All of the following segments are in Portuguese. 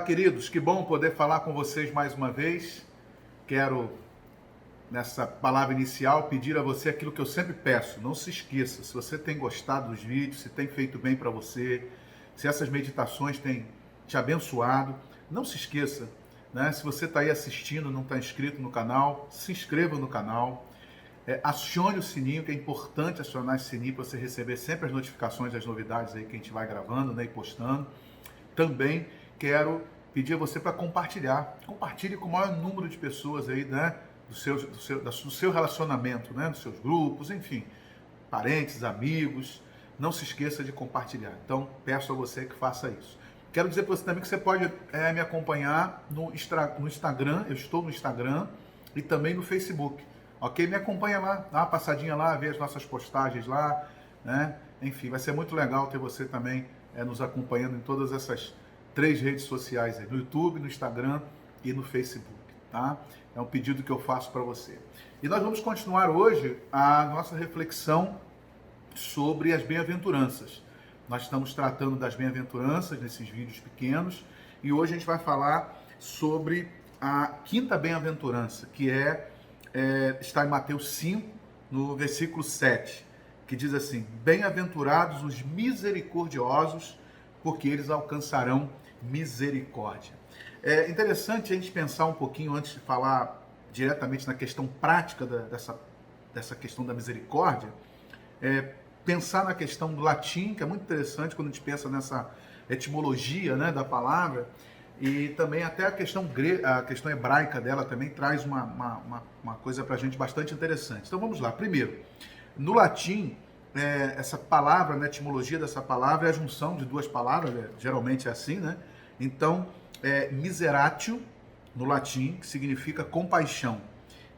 queridos, que bom poder falar com vocês mais uma vez. Quero, nessa palavra inicial, pedir a você aquilo que eu sempre peço. Não se esqueça, se você tem gostado dos vídeos, se tem feito bem para você, se essas meditações têm te abençoado, não se esqueça, né? Se você está aí assistindo, não está inscrito no canal, se inscreva no canal. Acione o sininho, que é importante acionar esse sininho para você receber sempre as notificações das novidades aí que a gente vai gravando, né, e postando. Também quero pedir a você para compartilhar. Compartilhe com o maior número de pessoas aí, né? Do seu relacionamento, né? Dos seus grupos, enfim, parentes, amigos. Não se esqueça de compartilhar. Então, peço a você que faça isso. Quero dizer para você também que você pode me acompanhar no Instagram. Eu estou no Instagram e também no Facebook. Ok? Me acompanha lá, dá uma passadinha lá, vê as nossas postagens lá, né? Enfim, vai ser muito legal ter você também nos acompanhando em todas essas 3 redes sociais aí, no YouTube, no Instagram e no Facebook, tá? É um pedido que eu faço para você. E nós vamos continuar hoje a nossa reflexão sobre as bem-aventuranças. Nós estamos tratando das bem-aventuranças nesses vídeos pequenos e hoje a gente vai falar sobre a quinta bem-aventurança, que está em Mateus 5, no versículo 7, que diz assim: bem-aventurados os misericordiosos, porque eles alcançarão misericórdia. É interessante a gente pensar um pouquinho, antes de falar diretamente na questão prática dessa questão da misericórdia, pensar na questão do latim, que é muito interessante quando a gente pensa nessa etimologia, né, da palavra, e também até a questão hebraica dela também traz uma coisa para a gente bastante interessante. Então vamos lá. Primeiro, no latim, essa palavra, né, a etimologia dessa palavra é a junção de 2 palavras, geralmente é assim, né? Então, miseratio, no latim, que significa compaixão,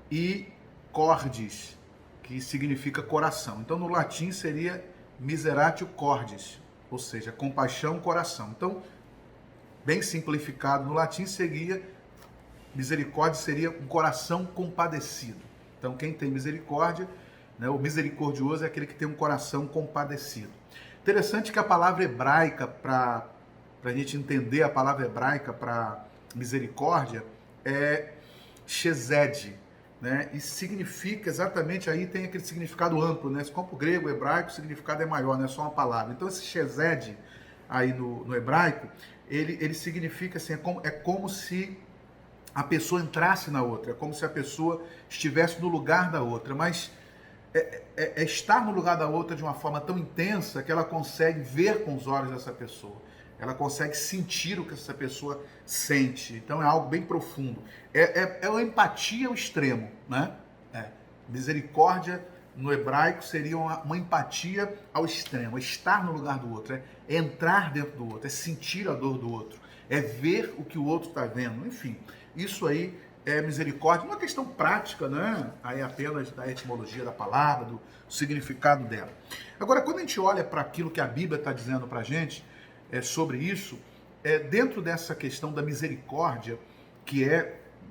e cordis, que significa coração. Então, no latim seria miseratio cordis, ou seja, compaixão, coração. Então, bem simplificado no latim, misericórdia seria um coração compadecido. Então, quem tem misericórdia, né, o misericordioso é aquele que tem um coração compadecido. Interessante que a palavra hebraica, para a gente entender a palavra hebraica para misericórdia, é chesed, né? E significa exatamente, aí tem aquele significado amplo, né? Como o grego, o hebraico, o significado é maior, não é só uma palavra. Então, esse chesed aí no hebraico, ele significa assim, é como se a pessoa entrasse na outra, é como se a pessoa estivesse no lugar da outra, mas é estar no lugar da outra de uma forma tão intensa que ela consegue ver com os olhos dessa pessoa, ela consegue sentir o que essa pessoa sente. Então é algo bem profundo, é uma empatia ao extremo, né? Misericórdia no hebraico seria uma empatia ao extremo, é estar no lugar do outro, é entrar dentro do outro, é sentir a dor do outro, é ver o que o outro está vendo. Enfim, isso aí é misericórdia, uma questão prática, né? Aí apenas da etimologia da palavra, do significado dela. Agora, quando a gente olha para aquilo que a Bíblia está dizendo para a gente sobre isso, dentro dessa questão da misericórdia, que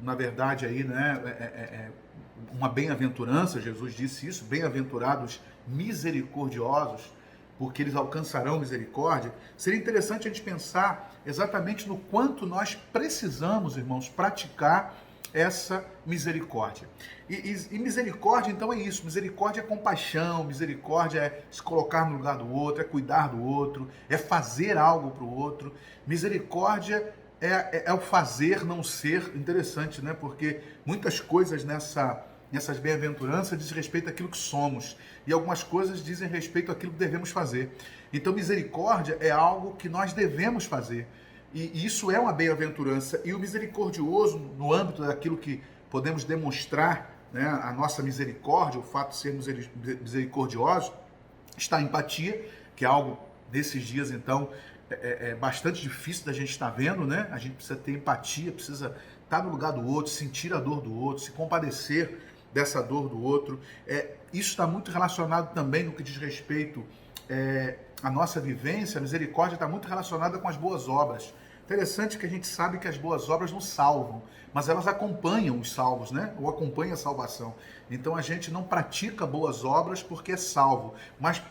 na verdade, aí, né, uma bem-aventurança, Jesus disse isso, bem-aventurados misericordiosos, porque eles alcançarão misericórdia. Seria interessante a gente pensar exatamente no quanto nós precisamos, irmãos, praticar essa misericórdia. E misericórdia, então, é isso. Misericórdia é compaixão, misericórdia é se colocar no lugar do outro, é cuidar do outro, é fazer algo para o outro. Misericórdia é o fazer, não ser. Interessante, né? Porque muitas coisas nessas bem-aventuranças diz respeito àquilo que somos, e algumas coisas dizem respeito àquilo que devemos fazer. Então, misericórdia é algo que nós devemos fazer. E isso é uma bem-aventurança. E o misericordioso, no âmbito daquilo que podemos demonstrar, né, a nossa misericórdia, o fato de sermos misericordiosos, está a empatia, que é algo desses dias, então, bastante difícil da gente estar vendo, né? A gente precisa ter empatia, precisa estar no lugar do outro, sentir a dor do outro, se compadecer dessa dor do outro. Isso está muito relacionado também no que diz respeito à nossa vivência. A misericórdia está muito relacionada com as boas obras. Interessante que a gente sabe que as boas obras não salvam, mas elas acompanham os salvos, né? Ou acompanham a salvação. Então a gente não pratica boas obras porque é salvo, mas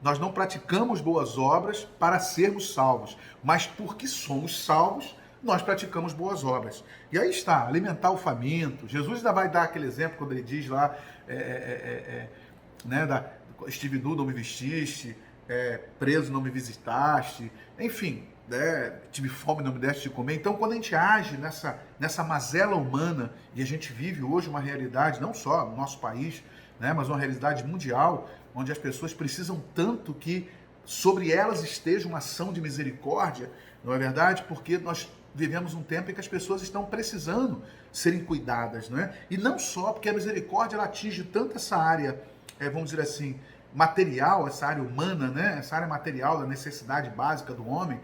nós não praticamos boas obras para sermos salvos, mas porque somos salvos, nós praticamos boas obras. E aí está, alimentar o faminto. Jesus ainda vai dar aquele exemplo quando ele diz lá, né, estive nu, não me vestiste, preso, não me visitaste, enfim, né, tive fome, não me deste de comer. Então, quando a gente age nessa mazela humana, e a gente vive hoje uma realidade, não só no nosso país, né, mas uma realidade mundial, onde as pessoas precisam tanto que sobre elas esteja uma ação de misericórdia, não é verdade? Porque nós vivemos um tempo em que as pessoas estão precisando serem cuidadas, não é? E não só porque a misericórdia ela atinge tanto essa área, vamos dizer assim, material, essa área humana, né? Essa área material da necessidade básica do homem.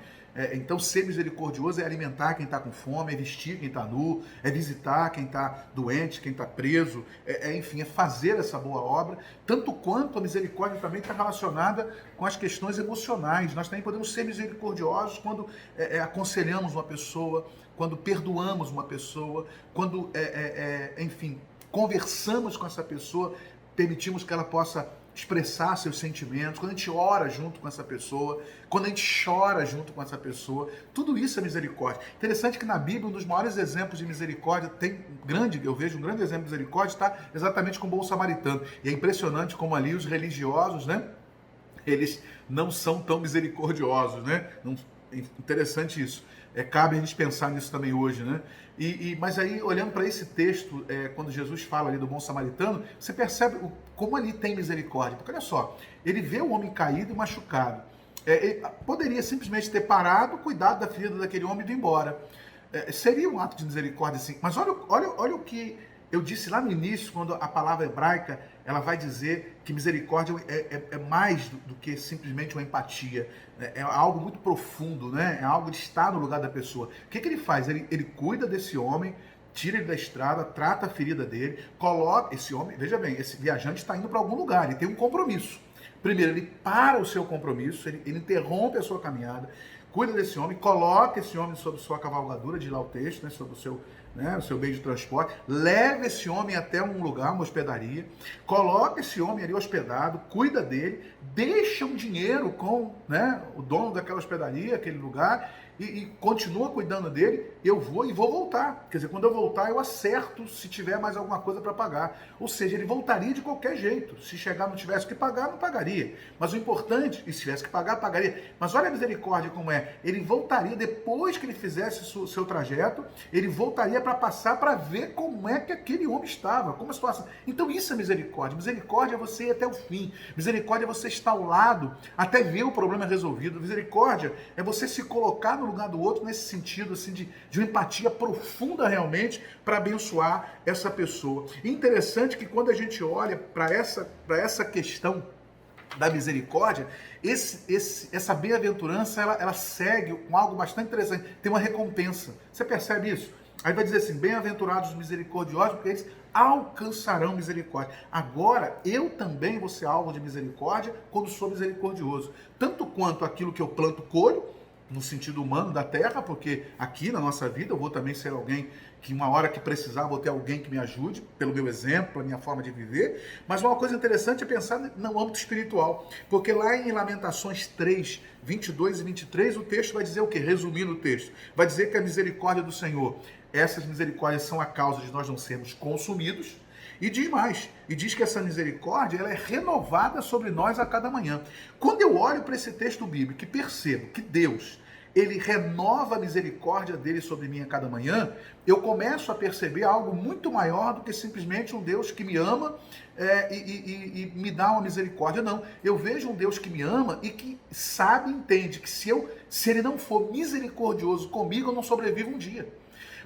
Então, ser misericordioso é alimentar quem está com fome, é vestir quem está nu, é visitar quem está doente, quem está preso, enfim, é fazer essa boa obra, tanto quanto a misericórdia também está relacionada com as questões emocionais. Nós também podemos ser misericordiosos quando aconselhamos uma pessoa, quando perdoamos uma pessoa, quando, enfim, conversamos com essa pessoa, permitimos que ela possa expressar seus sentimentos, quando a gente ora junto com essa pessoa, quando a gente chora junto com essa pessoa, tudo isso é misericórdia. Interessante que na Bíblia, um dos maiores exemplos de misericórdia, eu vejo um grande exemplo de misericórdia, está exatamente com o bom samaritano. E é impressionante como ali os religiosos, né, eles não são tão misericordiosos, né? Interessante isso. Cabe a gente pensar nisso também hoje, né? Mas aí, olhando para esse texto, quando Jesus fala ali do bom samaritano, você percebe como ali tem misericórdia. Porque olha só, ele vê o homem caído e machucado. Ele poderia simplesmente ter parado, cuidado da ferida daquele homem e ido embora. Seria um ato de misericórdia, sim. Mas olha o que eu disse lá no início, quando a palavra hebraica ela vai dizer que misericórdia é mais do que simplesmente uma empatia. É algo muito profundo, né? É algo de estar no lugar da pessoa. O que ele faz? Ele cuida desse homem, tira ele da estrada, trata a ferida dele, coloca esse homem. Veja bem, esse viajante está indo para algum lugar, ele tem um compromisso. Primeiro, ele para o seu compromisso, ele interrompe a sua caminhada, cuida desse homem, coloca esse homem sobre sua cavalgadura, diz lá o texto, né, sobre o seu meio de transporte, leva esse homem até um lugar, uma hospedaria, coloca esse homem ali hospedado, cuida dele, deixa um dinheiro com, né, o dono daquela hospedaria, aquele lugar, e continua cuidando dele. Eu vou voltar. Quer dizer, quando eu voltar, eu acerto se tiver mais alguma coisa para pagar. Ou seja, ele voltaria de qualquer jeito. Se chegar não tivesse que pagar, não pagaria. Mas o importante, e se tivesse que pagar, pagaria. Mas olha a misericórdia como é. Ele voltaria, depois que ele fizesse o seu trajeto, ele voltaria para passar para ver como é que aquele homem estava, como a situação. Então isso é misericórdia. Misericórdia é você ir até o fim. Misericórdia é você estar ao lado até ver o problema resolvido. Misericórdia é você se colocar no lugar do outro nesse sentido assim de uma empatia profunda realmente para abençoar essa pessoa. E interessante que quando a gente olha para essa questão da misericórdia, essa bem-aventurança ela segue com algo bastante interessante, tem uma recompensa. Você percebe isso? Aí vai dizer assim, bem-aventurados os misericordiosos, porque eles alcançarão misericórdia. Agora, eu também vou ser alvo de misericórdia quando sou misericordioso. Tanto quanto aquilo que eu planto, colho, no sentido humano da terra, porque aqui na nossa vida eu vou também ser alguém que uma hora que precisar vou ter alguém que me ajude, pelo meu exemplo, pela minha forma de viver. Mas uma coisa interessante é pensar no âmbito espiritual, porque lá em Lamentações 3, 22 e 23, o texto vai dizer o quê? Resumindo o texto, vai dizer que a misericórdia do Senhor, essas misericórdias são a causa de nós não sermos consumidos. E diz mais, e diz que essa misericórdia ela é renovada sobre nós a cada manhã. Quando eu olho para esse texto bíblico e percebo que Deus, ele renova a misericórdia dele sobre mim a cada manhã, eu começo a perceber algo muito maior do que simplesmente um Deus que me ama e me dá uma misericórdia. Não, eu vejo um Deus que me ama e que sabe e entende que se ele não for misericordioso comigo, eu não sobrevivo um dia.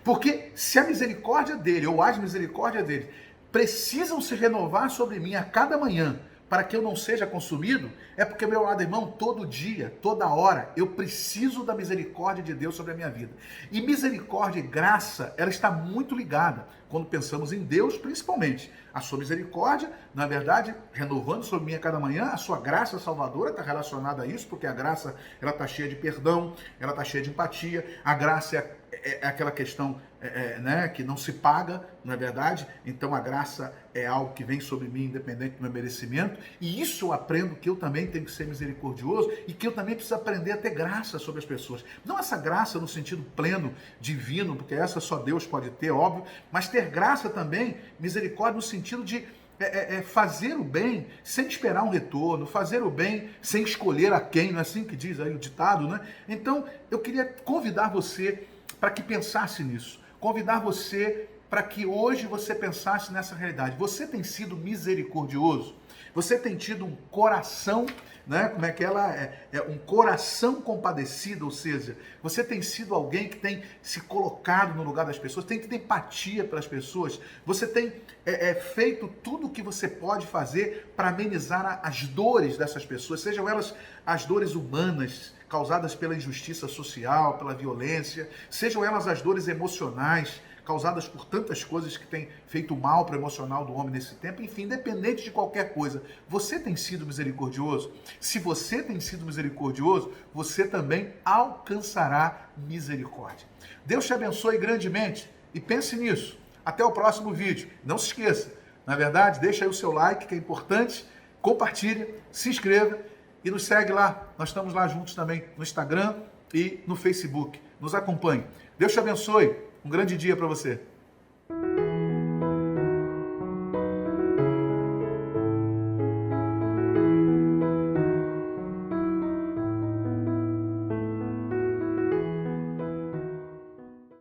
Porque se a misericórdia dele, ou as misericórdias dele, precisam se renovar sobre mim a cada manhã, para que eu não seja consumido, é porque, meu amado irmão, todo dia, toda hora, eu preciso da misericórdia de Deus sobre a minha vida. E misericórdia e graça, ela está muito ligada, quando pensamos em Deus, principalmente. A sua misericórdia, na verdade, renovando sobre mim a cada manhã, a sua graça salvadora está relacionada a isso, porque a graça, ela está cheia de perdão, ela está cheia de empatia, a graça é aquela questão né, que não se paga, não é verdade? Então a graça é algo que vem sobre mim, independente do meu merecimento, e isso eu aprendo que eu também tenho que ser misericordioso e que eu também preciso aprender a ter graça sobre as pessoas. Não essa graça no sentido pleno, divino, porque essa só Deus pode ter, óbvio, mas ter graça também, misericórdia no sentido de fazer o bem sem esperar um retorno, fazer o bem sem escolher a quem, não é assim que diz aí o ditado, né? Então, eu queria convidar você para que pensasse nisso, convidar você para que hoje você pensasse nessa realidade. Você tem sido misericordioso? Você tem tido um coração, né? Como é que ela é um coração compadecido, ou seja, você tem sido alguém que tem se colocado no lugar das pessoas, tem que ter empatia pelas pessoas, você tem feito tudo o que você pode fazer para amenizar as dores dessas pessoas, sejam elas as dores humanas causadas pela injustiça social, pela violência, sejam elas as dores emocionais causadas por tantas coisas que têm feito mal para o emocional do homem nesse tempo, enfim, independente de qualquer coisa, você tem sido misericordioso? Se você tem sido misericordioso, você também alcançará misericórdia. Deus te abençoe grandemente e pense nisso. Até o próximo vídeo. Não se esqueça, na verdade, deixa aí o seu like, que é importante, compartilha, se inscreva e nos segue lá. Nós estamos lá juntos também no Instagram e no Facebook. Nos acompanhe. Deus te abençoe. Um grande dia para você.